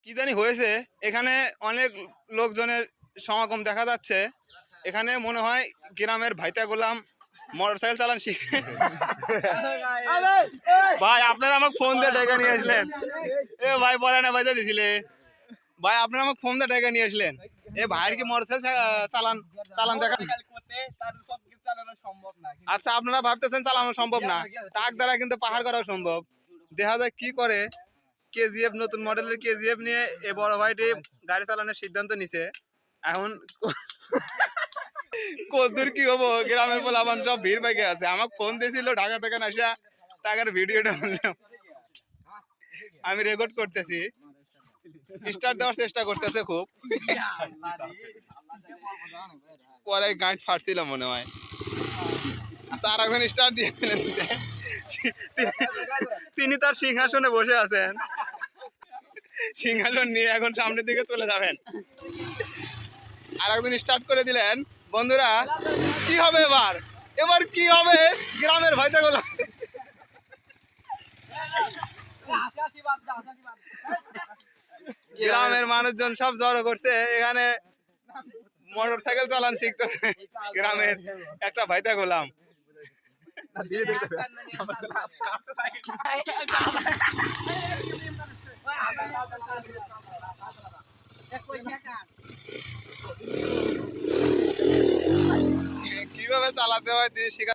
কি জানি হয়েছে, এখানে অনেক লোকজনের সমাগম দেখা যাচ্ছে। এখানে মনে হয় গ্রামের ভাইতা গোলাম মোটরসাইকেল চালান শিখে। ভাই আপনারা আমাকে ফোন দিয়ে ডেকে নিয়ে আসলেন। এ ভাই বলে না ভাই দিছিলে ভাই, আপনারা আমাকে ফোন দিয়ে ডেকে নিয়ে আসলেন। এ ভাইয়ের কি মোটরসাইকেল চালান চালান দেখা। আচ্ছা, আপনারা ভাবতেছেন চালানো সম্ভব না, তার দ্বারা কিন্তু পাহাড় করা সম্ভব। দেখা যায় কি করে। কেজিএফ, নতুন মডেলের কেজিএফ নিয়ে এ বড় ভাইটি গাড়ি চালানোর সিদ্ধান্ত নিছে। এখন কতদূর কি হবো, গ্রামের পোলাপান সব ভিড় পাইকে আছে। আমাকে ফোন দিয়েছিল ঢাকা থেকে আসা, তাকে ভিডিওটা বললাম, আমি রেকর্ড করতেছি, স্টার্ট দেওয়ার চেষ্টা করতেছে খুব। পরে গাইড ফাটছিল মনে হয়। তার এখন স্টার্ট দিয়েছিলেন, তিনি তার সিংহাসনে বসে আছেন। সিংহাসন নিয়ে এখন সামনের দিকে চলে যাবেন। আর একজন স্টার্ট করে দিলেন। বন্ধুরা, কি হবে এবার? এবার কি হবে? গ্রামের ভাইটা গোলা, গ্রামের মানুষজন সব জড়ো করছে এখানে। মোটরসাইকেল চালান শিখতেছে গ্রামের একটা ভাইটা গোলাম। কিভাবে চালাতে হয় তিনি শিখা।